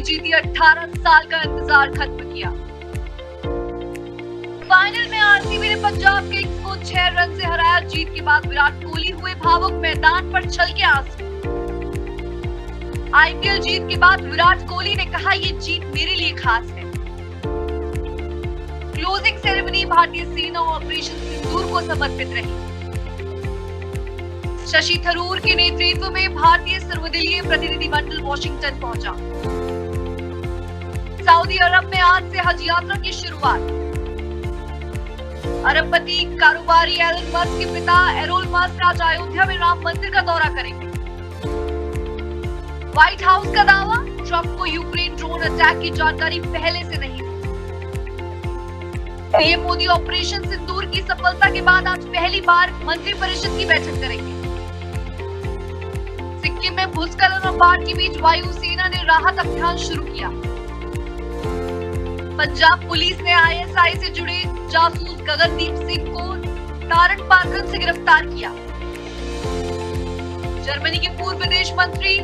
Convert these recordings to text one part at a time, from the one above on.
जीती 18 साल का इंतजार खत्म किया। फाइनल में आरसीबी ने पंजाब किंग्स को 6 रन से हराया। जीत के बाद विराट कोहली हुए भावुक, मैदान पर छलके आंसू। आईपीएल जीत के बाद विराट कोहली ने कहा, ये जीत मेरे लिए खास है। क्लोजिंग सेरेमनी भारतीय सेना और ऑपरेशन सिंदूर को समर्पित रही। शशि थरूर के नेतृत्व में भारतीय सर्वदलीय प्रतिनिधिमंडल वॉशिंगटन पहुंचा। सऊदी अरब में आज से हज यात्रा की शुरुआत। अरबपति कारोबारी एलन मस्क के पिता एरोल मस्क आज अयोध्या में राम मंदिर का दौरा करेंगे। व्हाइट हाउस का दावा, ट्रंप को यूक्रेन ड्रोन अटैक की जानकारी पहले से नहीं थी। पीएम मोदी ऑपरेशन सिंदूर की सफलता के बाद आज पहली बार मंत्रिपरिषद की बैठक करेंगे। सिक्किम में भूस्खलन और बाढ़ के बीच वायुसेना ने राहत अभियान शुरू किया। पंजाब पुलिस ने आईएसआई से जुड़े जासूस गगनदीप सिंह को तारण पार्कन से गिरफ्तार किया। जर्मनी के पूर्व विदेश मंत्री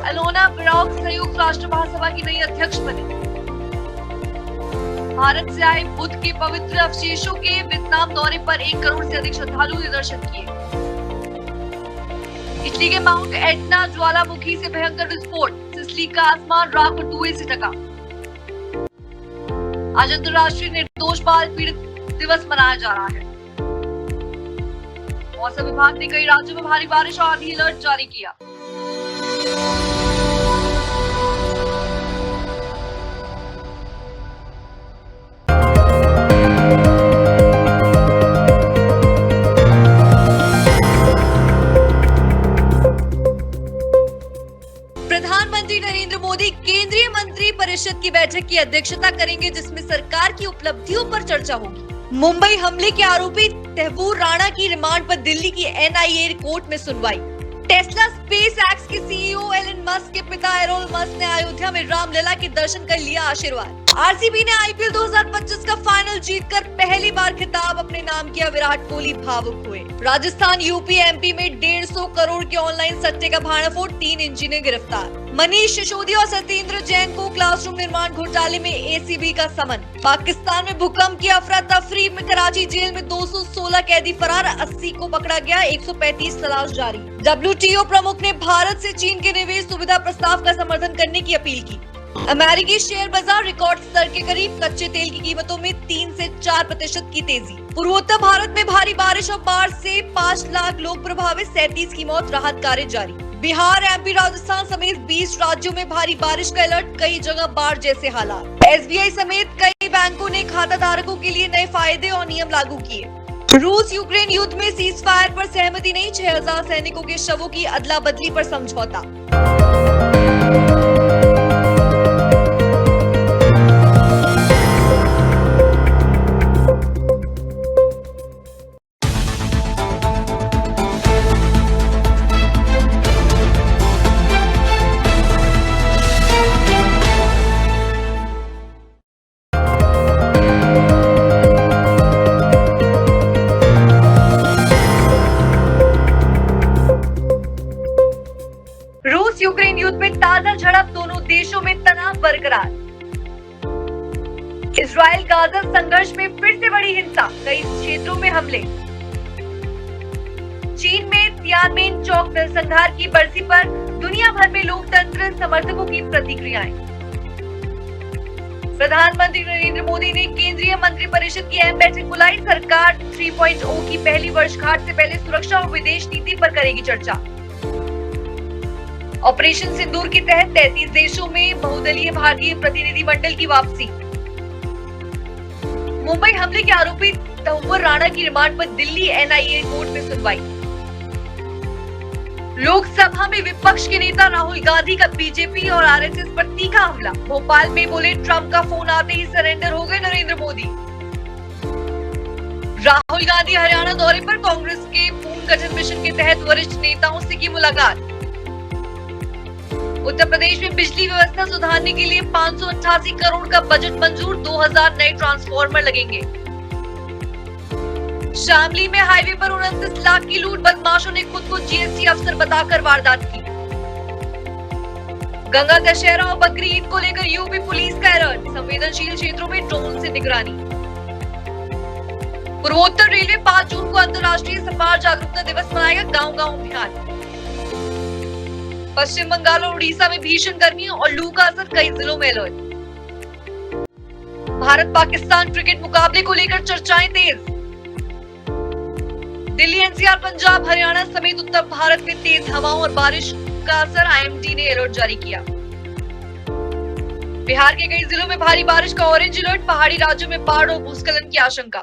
एलोना ब्रॉक संयुक्त राष्ट्र महासभा की नई अध्यक्ष बनी। भारत से आए बुद्ध के पवित्र अवशेषों के वियतनाम दौरे पर 1 करोड़ से अधिक श्रद्धालुओं ने दर्शन किए। इटली के माउंट एटना ज्वालामुखी से भयंकर विस्फोट, सिसिली का आसमान राख और धुएं से ढका। आज अंतर्राष्ट्रीय निर्दोष बाल पीड़ित दिवस मनाया जा रहा है। मौसम विभाग ने कई राज्यों में भारी बारिश और आंधी अलर्ट जारी किया। प्रधानमंत्री नरेंद्र मोदी केंद्रीय मंत्री परिषद की बैठक की अध्यक्षता करेंगे, जिसमें सरकार की उपलब्धियों पर चर्चा होगी। मुंबई हमले के आरोपी तैमूर राणा की रिमांड पर दिल्ली की एनआईए कोर्ट में सुनवाई। टेस्ला स्पेस एक्स के सीईओ एलन मस्क के पिता एरोल मस्क ने अयोध्या में रामलला के दर्शन कर लिया आशीर्वाद। आरसीबी ने आईपीएल 2025 का फाइनल जीतकर पहली बार खिताब अपने नाम किया। विराट कोहली भावुक हुए। राजस्थान, यूपी, एमपी में 150 करोड़ के ऑनलाइन सट्टे का भांडाफोड़, 3 इंजीनियर गिरफ्तार। मनीष सिसोदिया और सत्येंद्र जैन को क्लासरूम निर्माण घोटाले में एसीबी का समन। पाकिस्तान में भूकंप की अफरा तफरी में कराची जेल में 216 कैदी फरार, 80 को पकड़ा गया, 135 तलाश जारी। डब्ल्यूटीओ प्रमुख ने भारत से चीन के निवेश सुविधा प्रस्ताव का समर्थन करने की अपील की। अमेरिकी शेयर बाजार रिकॉर्ड स्तर के करीब, कच्चे तेल की कीमतों में 3 से 4% की तेजी। पूर्वोत्तर भारत में भारी बारिश और बाढ़ से 5 लाख लोग प्रभावित, 37 की मौत, राहत कार्य जारी। बिहार, एमपी, राजस्थान समेत 20 राज्यों में भारी बारिश का अलर्ट, कई जगह बाढ़ जैसे हालात। एसबीआई समेत कई बैंकों ने खाता धारकों के लिए नए फायदे और नियम लागू किए। रूस यूक्रेन युद्ध में सीज फायर पर सहमति नहीं, 6000 सैनिकों के शवों की अदला बदली पर समझौता। रूस यूक्रेन युद्ध में ताजा झड़प, दोनों देशों में तनाव बरकरार। इजराइल गाजा संघर्ष में फिर से बड़ी हिंसा, कई क्षेत्रों में हमले। चीन में तियानमेन चौक नरसंहार की बरसी पर दुनिया भर में लोकतंत्र समर्थकों की प्रतिक्रियाएं। प्रधानमंत्री नरेंद्र मोदी ने केंद्रीय मंत्रिपरिषद की अहम बैठक बुलाई। सरकार 3.0 की पहली वर्षगांठ से पहले सुरक्षा और विदेश नीति पर करेगी चर्चा। ऑपरेशन सिंदूर के तहत 33 देशों में बहुदलीय भारतीय प्रतिनिधिमंडल की वापसी। मुंबई हमले के आरोपी तैमूर राणा की रिमांड पर दिल्ली एनआईए कोर्ट में सुनवाई। लोकसभा में विपक्ष के नेता राहुल गांधी का बीजेपी और आरएसएस पर तीखा हमला। भोपाल में बोले, ट्रंप का फोन आते ही सरेंडर हो गए नरेंद्र मोदी। राहुल गांधी हरियाणा दौरे पर, कांग्रेस के पुनर्गठन मिशन के तहत वरिष्ठ नेताओं से की मुलाकात। उत्तर प्रदेश में बिजली व्यवस्था सुधारने के लिए 588 करोड़ का बजट मंजूर, 2000 नए ट्रांसफार्मर लगेंगे। शामली में हाईवे पर 29 लाख की लूट, बदमाशों ने खुद को जीएसटी अफसर बताकर वारदात की। गंगा दशहरा और बकरी ईद को लेकर यूपी पुलिस का अलर्ट, संवेदनशील क्षेत्रों में ड्रोन से निगरानी। पूर्वोत्तर रेलवे 5 जून को अंतर्राष्ट्रीय सफार जागरूकता दिवस मनाएगा, गांव-गांव अभियान। पश्चिम बंगाल और उड़ीसा में भीषण गर्मी और लू का असर, कई जिलों में अलर्ट। भारत पाकिस्तान क्रिकेट मुकाबले को लेकर चर्चाएं तेज। दिल्ली, एनसीआर, पंजाब, हरियाणा समेत उत्तर भारत में तेज हवाओं और बारिश का असर, आईएमडी ने अलर्ट जारी किया। बिहार के कई जिलों में भारी बारिश का ऑरेंज अलर्ट, पहाड़ी राज्यों में बाढ़ और भूस्खलन की आशंका।